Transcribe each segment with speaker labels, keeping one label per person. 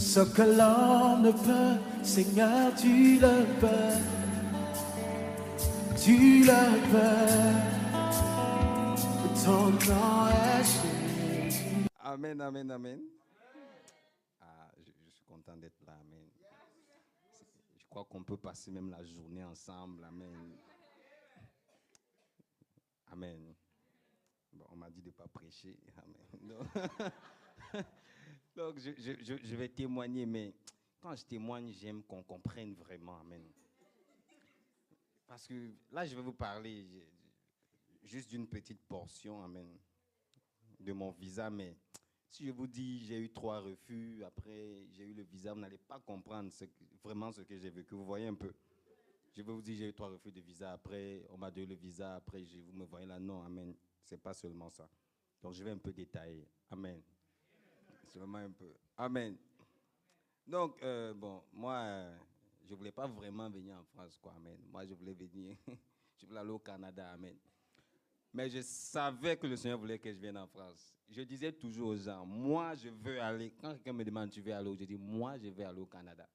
Speaker 1: Ce que l'homme ne peut, Seigneur, tu le peux. Tu le peux. Ton nom est Jésus.
Speaker 2: Amen, amen, amen. Ah, je suis content d'être là, amen. Je crois qu'on peut passer même la journée ensemble, amen. Amen. Bon, on m'a dit de ne pas prêcher, amen. Donc, je vais témoigner, mais quand je témoigne, j'aime qu'on comprenne vraiment, amen. Parce que là, je vais vous parler juste d'une petite portion, amen, de mon visa, mais si je vous dis j'ai eu 3 refus, après j'ai eu le visa, vous n'allez pas comprendre vraiment ce que j'ai vécu. Vous voyez un peu. Je vais vous dire j'ai eu 3 refus de visa, après on m'a donné le visa, après vous me voyez là. Non, amen. C'est pas seulement ça. Donc je vais un peu détailler. Amen. Seulement un peu. Amen. Donc, bon, moi, je ne voulais pas vraiment venir en France, quoi, amen. Moi, je voulais venir, je voulais aller au Canada, amen. Mais je savais que le Seigneur voulait que je vienne en France. Je disais toujours aux gens, moi, je veux aller. Quand quelqu'un me demande, tu veux aller où? Je dis, moi, je veux aller au Canada.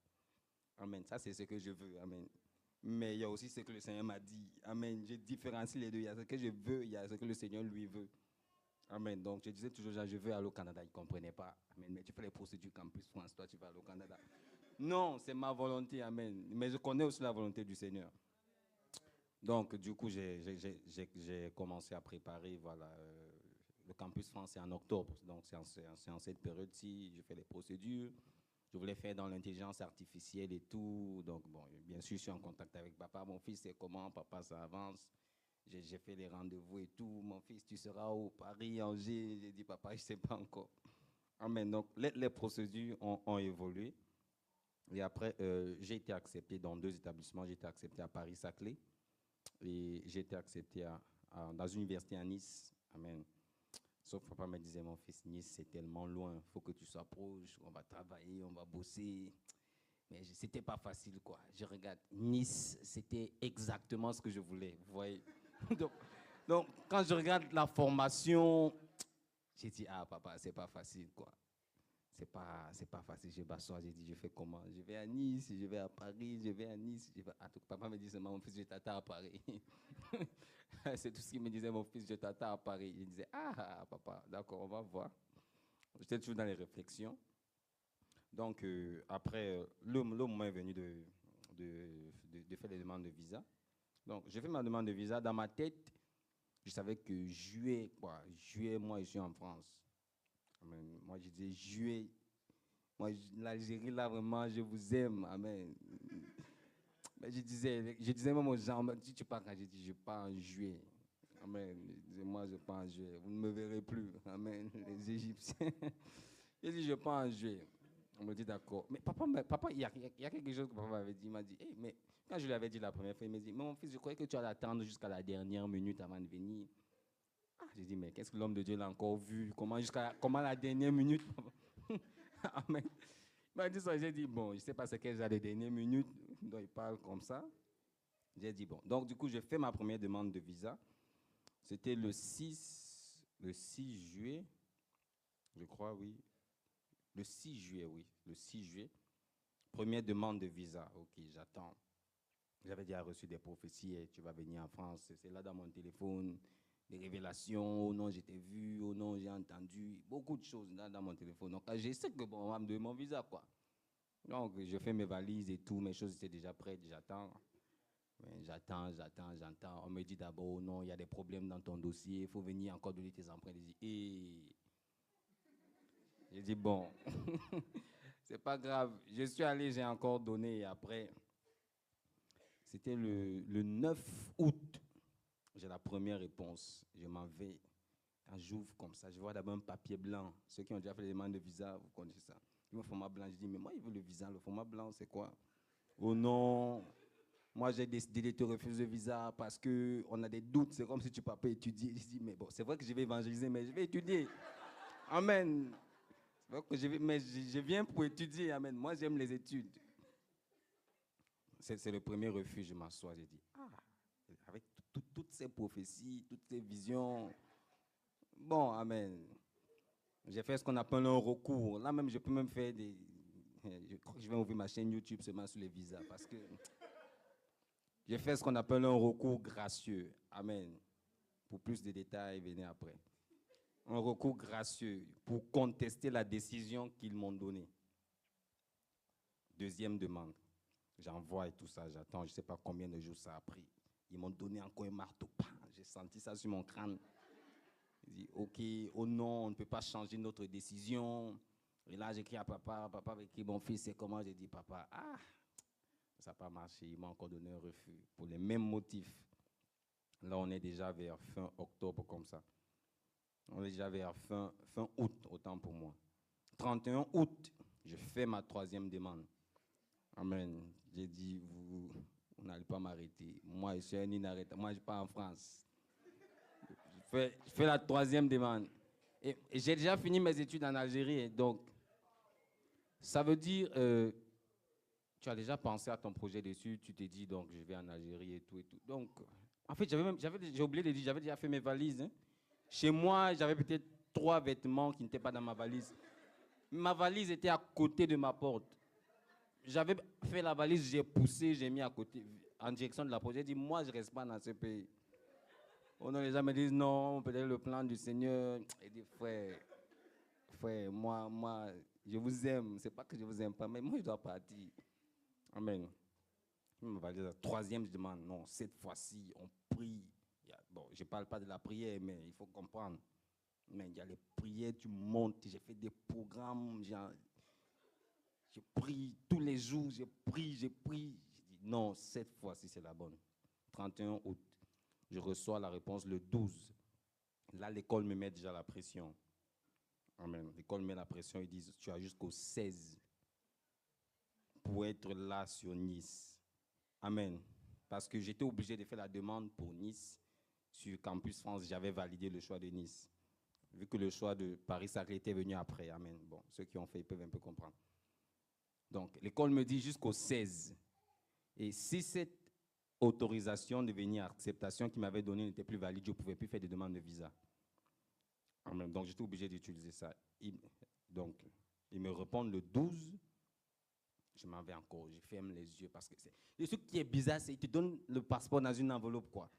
Speaker 2: Amen. Ça, c'est ce que je veux. Amen. Mais il y a aussi ce que le Seigneur m'a dit. Amen. Je différencie les deux. Il y a ce que je veux, il y a ce que le Seigneur lui veut. Amen. Donc, je disais toujours aux gens, je veux aller au Canada. Ils ne comprenaient pas. Amen. Mais tu fais les procédures Campus France, toi, tu vas aller au Canada. Non, c'est ma volonté. Amen. Mais je connais aussi la volonté du Seigneur. Donc, du coup, j'ai commencé à préparer, voilà, le Campus France, c'est en octobre. Donc, c'est en cette période-ci, je fais les procédures. Je voulais faire dans l'intelligence artificielle et tout. Donc, bon, bien sûr, je suis en contact avec papa. Mon fils, c'est comment? Papa, ça avance. J'ai fait les rendez-vous et tout. Mon fils, tu seras au Paris, Angers. J'ai dit, papa, je ne sais pas encore. Amen. Donc, les procédures ont évolué. Et après, j'ai été accepté dans 2 établissements. J'ai été accepté à Paris-Saclay. Et j'ai été accepté dans une université à Nice. Amen. Sauf que papa me disait, mon fils, Nice, c'est tellement loin. Il faut que tu sois proche. On va travailler, on va bosser. Mais c'était pas facile, quoi. Je regarde, Nice, c'était exactement ce que je voulais. Vous voyez. donc, quand je regarde la formation, j'ai dit, ah, papa, c'est pas facile, quoi. C'est pas facile. Je m'assois, j'ai dit, je fais comment? Je vais à Nice, je vais à Paris, je vais à Nice. Papa me dit seulement, mon fils, je t'attends à Paris. C'est tout ce qu'il me disait, mon fils, je t'attends à Paris. Il disait, ah, papa, d'accord, on va voir. J'étais toujours dans les réflexions. Donc, après, le moment est venu de faire les demandes de visa. Donc, j'ai fait ma demande de visa. Dans ma tête, je savais que juillet, moi, je suis en France. Amen. Moi, je disais juillet. Moi, l'Algérie, là, vraiment, je vous aime. Amen. Mais je disais même aux gens, si tu pars quand j'ai dit, je pars en juillet. Amen. Je disais, moi, je pars en juillet. Vous ne me verrez plus. Amen. Les Égyptiens. J'ai dit, je pars en juillet. On me dit, d'accord. Mais papa, il y a quelque chose que papa m'avait dit. Il m'a dit, hey, mais quand je lui avais dit la première fois, il m'a dit, mais mon fils, je croyais que tu allais attendre jusqu'à la dernière minute avant de venir. Ah, j'ai dit, mais qu'est-ce que l'homme de Dieu l'a encore vu? Comment la dernière minute? Amen. Il m'a dit ça, j'ai dit, bon, je ne sais pas ce qu'est la dernière minute, dont il parle comme ça. J'ai dit, bon. Donc, du coup, j'ai fait ma première demande de visa. C'était le 6 juillet, je crois, oui. Le 6 juillet, oui. Le 6 juillet. Première demande de visa. OK, j'attends. J'avais déjà reçu des prophéties. Et tu vas venir en France. C'est là dans mon téléphone. Des révélations. Oh non, j'étais vu. Oh non, j'ai entendu. Beaucoup de choses là dans mon téléphone. Donc, je sais que bon, on va me donner mon visa, quoi. Donc, je fais mes valises et tout. Mes choses étaient déjà prêtes. J'attends. J'attends. On me dit d'abord, oh non, il y a des problèmes dans ton dossier. Il faut venir encore donner tes empreintes. J'ai dit, bon, c'est pas grave. Je suis allé, j'ai encore donné. Et après, c'était le 9 août. J'ai la première réponse. Je m'en vais. Quand j'ouvre comme ça, je vois d'abord un papier blanc. Ceux qui ont déjà fait les demandes de visa, vous connaissez ça. Ils me font format blanc. Je dis, mais moi, il veut le visa. Le format blanc, c'est quoi? Oh non, moi, j'ai décidé de te refuser le visa parce qu'on a des doutes. C'est comme si tu ne peux pas étudier. Je dis, mais bon, c'est vrai que je vais évangéliser, mais je vais étudier. Amen. C'est vrai que mais je viens pour étudier. Amen. Moi, j'aime les études. C'est le premier refus. Je m'assois. J'ai dit, ah, avec toutes ces prophéties, toutes ces visions. Bon, amen. J'ai fait ce qu'on appelle un recours. Là même, je peux même faire Je crois que je vais ouvrir ma chaîne YouTube seulement sur les visas parce que j'ai fait ce qu'on appelle un recours gracieux. Amen. Pour plus de détails, venez après. Un recours gracieux pour contester la décision qu'ils m'ont donnée. Deuxième demande. J'envoie et tout ça, j'attends, je ne sais pas combien de jours ça a pris. Ils m'ont donné encore un marteau. J'ai senti ça sur mon crâne. Ils disent, OK, oh non, on ne peut pas changer notre décision. Et là, j'écris à papa, papa avec qui mon fils, c'est comment? J'ai dit, papa, ça n'a pas marché. Ils m'ont encore donné un refus pour les mêmes motifs. Là, on est déjà vers fin octobre comme ça. On est déjà vers fin août, autant pour moi. 31 août, je fais ma troisième demande. Amen. J'ai dit, vous n'allez pas m'arrêter. Moi, je suis un inarrêtable. Moi, je pars en France. Je fais la troisième demande. Et j'ai déjà fini mes études en Algérie. Donc, ça veut dire, tu as déjà pensé à ton projet dessus. Tu t'es dit, donc, je vais en Algérie et tout et tout. Donc, en fait, j'ai oublié de dire, j'avais déjà fait mes valises. Hein. Chez moi, j'avais peut-être 3 vêtements qui n'étaient pas dans ma valise. Ma valise était à côté de ma porte. J'avais fait la valise, j'ai poussé, j'ai mis à côté, en direction de la porte. J'ai dit, moi, je ne reste pas dans ce pays. Les gens me disent, non, peut-être le plan du Seigneur. Il dit, frère, moi, je vous aime. Ce n'est pas que je ne vous aime pas, mais moi, je dois partir. Amen. Ma valise, la troisième, je demande, non, cette fois-ci, on prie. Bon, je ne parle pas de la prière, mais il faut comprendre. Mais il y a les prières, tu montes, j'ai fait des programmes, je prie tous les jours, je prie. J'ai dit, non, cette fois-ci, c'est la bonne. 31 août, je reçois la réponse le 12. Là, l'école me met déjà la pression. Amen. L'école me met la pression, ils disent, tu as jusqu'au 16 pour être là sur Nice. Amen. Parce que j'étais obligé de faire la demande pour Nice. Sur Campus France, j'avais validé le choix de Nice. Vu que le choix de Paris-Saclay était venu après. Amen. Bon, ceux qui ont fait, ils peuvent un peu comprendre. Donc, l'école me dit jusqu'au 16. Et si cette autorisation de venir, acceptation qu'ils m'avaient donnée n'était plus valide, je ne pouvais plus faire de demande de visa. Amen. Donc, j'étais obligé d'utiliser ça. Donc, ils me répondent le 12. Je m'en vais encore, je ferme les yeux parce que et ce qui est bizarre, c'est qu'ils te donnent le passeport dans une enveloppe, quoi.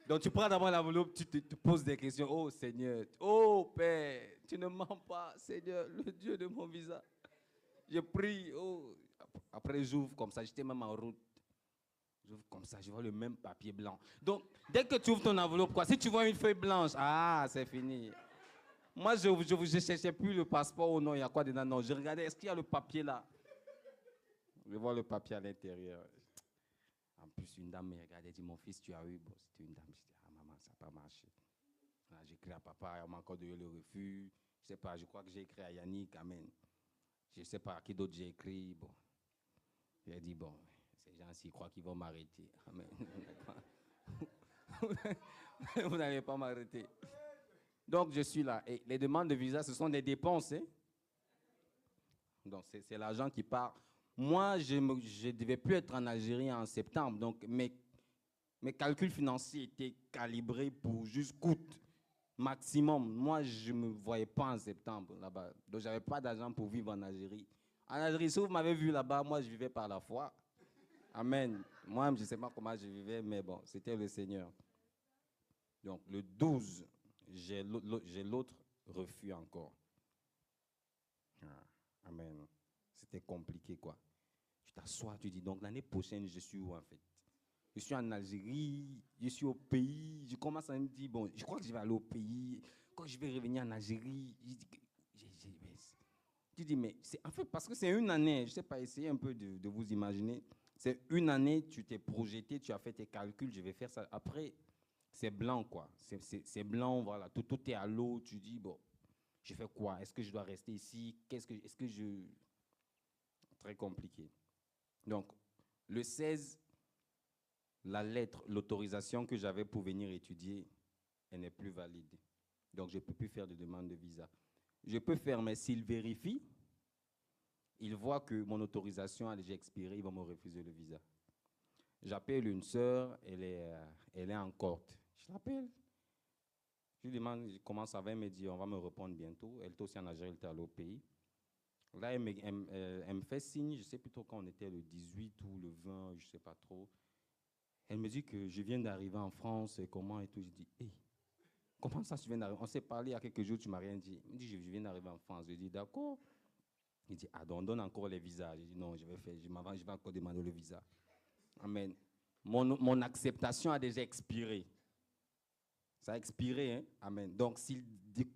Speaker 2: Donc tu prends d'abord l'enveloppe, tu te poses des questions. Oh Seigneur, oh Père, tu ne mens pas, Seigneur, le Dieu de mon visa. Je prie, oh. Après j'ouvre comme ça, j'étais même en route. J'ouvre comme ça, je vois le même papier blanc. Donc dès que tu ouvres ton enveloppe, quoi, si tu vois une feuille blanche, c'est fini. Moi, je ne cherchais plus le passeport ou non, il y a quoi dedans? Non, je regardais, est-ce qu'il y a le papier là? Je vois le papier à l'intérieur. En plus, une dame me regardait et dit, mon fils, tu as eu. Bon, c'était une dame. Je dis, maman, ça n'a pas marché. J'ai écrit à papa, on m'a encore donné le refus. Je ne sais pas, je crois que j'ai écrit à Yannick, amen. Je ne sais pas à qui d'autre j'ai écrit. Bon. J'ai dit, bon, ces gens-ci croient qu'ils vont m'arrêter. Amen. Vous n'allez pas m'arrêter. Donc, je suis là. Et les demandes de visa, ce sont des dépenses. Hein? Donc, c'est l'argent qui part. Moi, je ne devais plus être en Algérie en septembre. Donc, mes calculs financiers étaient calibrés pour juste coût maximum. Moi, je ne me voyais pas en septembre là-bas. Donc, je n'avais pas d'argent pour vivre en Algérie. En Algérie, si vous m'avez vu là-bas, moi, je vivais par la foi. Amen. Moi, je ne sais pas comment je vivais, mais bon, c'était le Seigneur. Donc, le 12, j'ai l'autre refus encore. Amen. C'était compliqué, quoi. Tu t'assois, tu dis, donc l'année prochaine, je suis où en fait? Je suis en Algérie, je suis au pays, je commence à me dire, bon, je crois que je vais aller au pays, quand je vais revenir en Algérie, tu dis, mais c'est en fait, parce que c'est une année, je ne sais pas, essayez un peu de vous imaginer, c'est une année, tu t'es projeté, tu as fait tes calculs, je vais faire ça. Après, c'est blanc, quoi. C'est blanc, voilà, tout est à l'eau, tu dis, bon, je fais quoi? Est-ce que je dois rester ici? Est-ce que je... Très compliqué. Donc, le 16, la lettre, l'autorisation que j'avais pour venir étudier, elle n'est plus valide. Donc, je ne peux plus faire de demande de visa. Je peux faire, mais s'ils vérifient, ils voient que mon autorisation a déjà expiré, ils vont me refuser le visa. J'appelle une sœur, elle est en Corte. Je l'appelle. Je lui demande comment ça va, elle me dit, on va me répondre bientôt. Elle était aussi en Algérie, elle était allée au pays. Là, elle me fait signe, je ne sais plus trop quand on était, le 18 ou le 20, je ne sais pas trop. Elle me dit que je viens d'arriver en France, et comment et tout. Je dis, hé, comment ça, tu viens d'arriver? On s'est parlé il y a quelques jours, tu ne m'as rien dit. Il me dit, je viens d'arriver en France. Je dis, d'accord. Il dit, ah, donc on donne encore les visas. Je dis, non, je vais encore demander le visa. Amen. Mon acceptation a déjà expiré. Ça a expiré, hein? Amen. Donc, s'il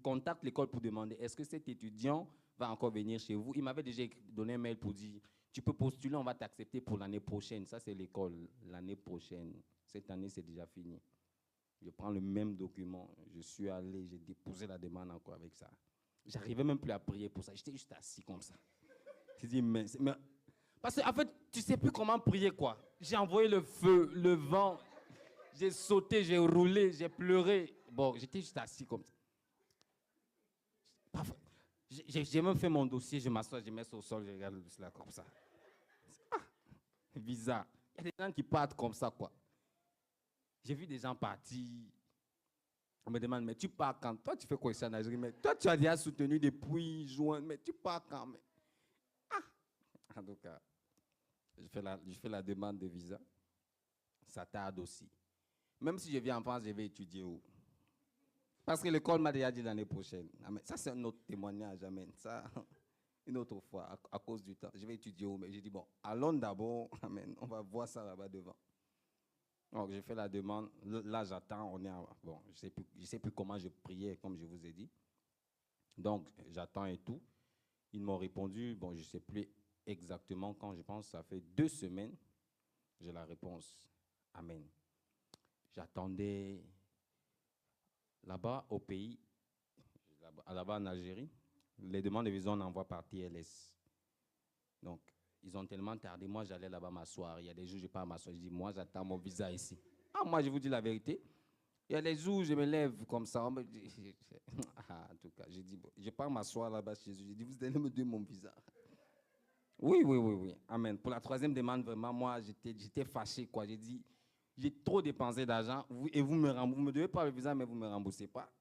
Speaker 2: contacte l'école pour demander, est-ce que cet étudiant va encore venir chez vous? Il m'avait déjà donné un mail pour dire, tu peux postuler, on va t'accepter pour l'année prochaine. Ça, c'est l'école, l'année prochaine. Cette année, c'est déjà fini. Je prends le même document, je suis allé, j'ai déposé la demande encore avec ça. J'arrivais même plus à prier pour ça, j'étais juste assis comme ça. Je dis, mais parce qu'en fait, tu ne sais plus comment prier, quoi. J'ai envoyé le feu, le vent, j'ai sauté, j'ai roulé, j'ai pleuré. Bon, j'étais juste assis comme ça. Parfois, j'ai même fait mon dossier, je m'assois, je mets ça au sol, je regarde cela comme ça. Ah, bizarre. Il y a des gens qui partent comme ça, quoi. J'ai vu des gens partir. On me demande, mais tu pars quand? Toi, tu fais quoi ici en Algérie? Mais toi, tu as déjà soutenu depuis juin, mais tu pars quand? Mais... Ah! En tout cas, je fais la demande de visa. Ça tarde aussi. Même si je viens en France, je vais étudier où? Parce que l'école m'a déjà dit l'année prochaine. Amen. Ça, c'est un autre témoignage. Amen. Ça, une autre fois, à cause du temps. Je vais étudier où? Mais j'ai dit, bon, allons d'abord. Amen. On va voir ça là-bas devant. Donc, j'ai fait la demande. Là, j'attends. Bon, je ne sais plus comment je priais, comme je vous ai dit. Donc, j'attends et tout. Ils m'ont répondu, bon, je ne sais plus exactement quand, je pense, ça fait 2 semaines. J'ai la réponse. Amen. J'attendais là-bas au pays, là-bas en Algérie. Les demandes de visa, on envoie par TLS. Donc, ils ont tellement tardé. Moi, j'allais là-bas m'asseoir. Il y a des jours, je pars m'asseoir. Je dis, moi, j'attends mon visa ici. Ah, moi, je vous dis la vérité. Il y a des jours où je me lève comme ça. En tout cas, j'ai dit, bon, je pars m'asseoir là-bas chez eux. J'ai dit, vous allez me donner mon visa. Oui. Amen. Pour la 3e demande, vraiment, moi, j'étais fâché, quoi. J'ai dit, j'ai trop dépensé d'argent et vous me devez pas le visa, mais vous ne me remboursez pas.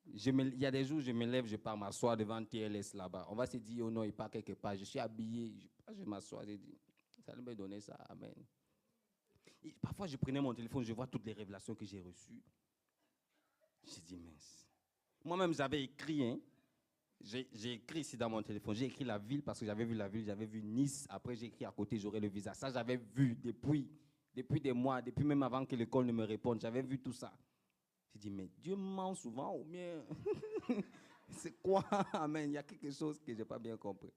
Speaker 2: Il y a des jours où je me lève, je pars m'asseoir devant TLS là-bas. On va se dire, oh non, il part quelque part. Je suis habillé, je m'assois, j'ai dit, ça allait me donner ça, amen. Et parfois, je prenais mon téléphone, je vois toutes les révélations que j'ai reçues. J'ai dit, mince. Moi-même, j'avais écrit, hein. J'ai écrit ici dans mon téléphone, j'ai écrit la ville parce que j'avais vu la ville, j'avais vu Nice. Après, j'ai écrit à côté, j'aurai le visa. Ça, j'avais vu depuis des mois, depuis même avant que l'école ne me réponde. J'avais vu tout ça. J'ai dit, mais Dieu ment souvent ou bien c'est quoi? Amen, il y a quelque chose que je n'ai pas bien compris.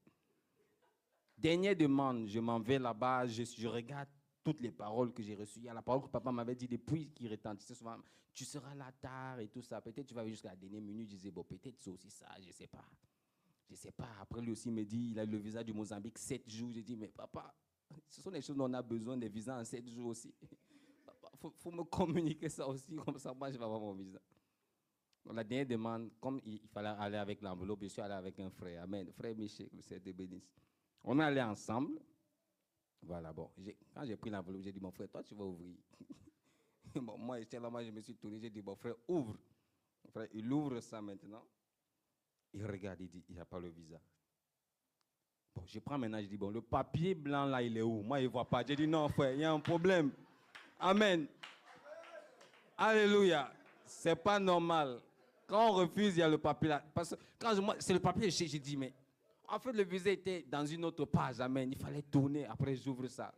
Speaker 2: Dernière demande, je m'en vais là-bas, je regarde toutes les paroles que j'ai reçues. Il y a la parole que papa m'avait dit depuis qui retentissait souvent. Tu seras là tard et tout ça. Peut-être tu vas jusqu'à la dernière minute. Je disais, bon, peut-être c'est aussi ça, je ne sais pas. Je ne sais pas. Après, lui aussi me dit, il a le visa du Mozambique 7 jours. J'ai dit, mais papa, ce sont des choses dont on a besoin, des visas en 7 jours aussi. Papa, faut me communiquer ça aussi, comme ça, moi, je vais avoir mon visa. Donc, la dernière demande, comme il fallait aller avec l'enveloppe, je suis allé avec un frère. Amen. Frère Michel, le Seigneur te bénisse. On est allé ensemble. Voilà, bon. Quand j'ai pris l'enveloppe, j'ai dit, mon frère, toi, tu vas ouvrir. Bon, moi, j'étais là, je me suis tourné, j'ai dit, mon frère, ouvre. Mon frère, il ouvre ça maintenant. Il regarde, il dit, il n'y a pas le visa. Bon, je prends maintenant, je dis, bon, le papier blanc là, il est où? Moi, il ne voit pas. J'ai dit, non, frère, il y a un problème. Amen. Alléluia. Ce n'est pas normal. Quand on refuse, il y a le papier là. Parce que quand c'est le papier, j'ai dit, mais en fait, le visa était dans une autre page. Amen. Il fallait tourner. Après, j'ouvre ça.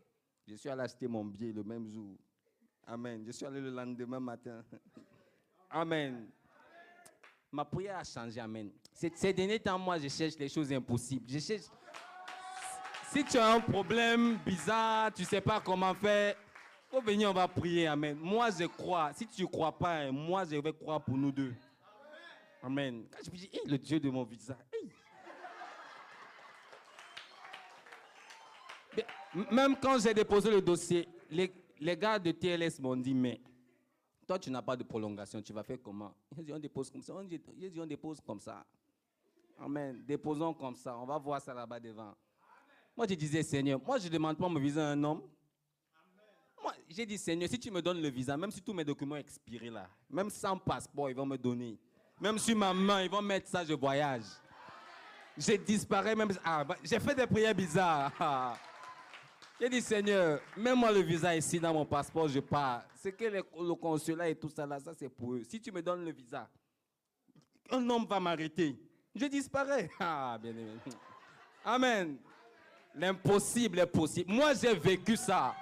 Speaker 2: Je suis allé acheter mon billet le même jour. Amen. Je suis allé le lendemain matin. Amen. Ma prière a changé. Amen. Ces derniers temps, moi, je cherche les choses impossibles. Je cherche. Si tu as un problème bizarre, tu ne sais pas comment faire, faut venir, on va prier. Amen. Moi, je crois. Si tu ne crois pas, moi, je vais croire pour nous deux. Amen. Quand je me dis, hey, le Dieu de mon visa. Hey. Même quand j'ai déposé le dossier, les gars de TLS m'ont dit, mais toi, tu n'as pas de prolongation, tu vas faire comment? Ils dit, on dépose comme ça. Ils dit, on dépose comme ça. Amen. Déposons comme ça. On va voir ça là-bas devant. Moi, je disais, Seigneur, moi, je ne demande pas mon visa à un homme. Moi, j'ai dit, Seigneur, si tu me donnes le visa, même si tous mes documents expirés là, même sans passeport, ils vont me donner. Même sur ma main, ils vont mettre ça, je voyage.
Speaker 3: Je disparais même. J'ai fait des prières bizarres. J'ai dit, Seigneur, mets-moi le visa ici dans mon passeport, je pars. C'est que le consulat et tout ça, là, ça c'est pour eux. Si tu me donnes le visa, un homme va m'arrêter. Je disparais. Bien aimé. Amen. L'impossible est possible. Moi, j'ai vécu ça.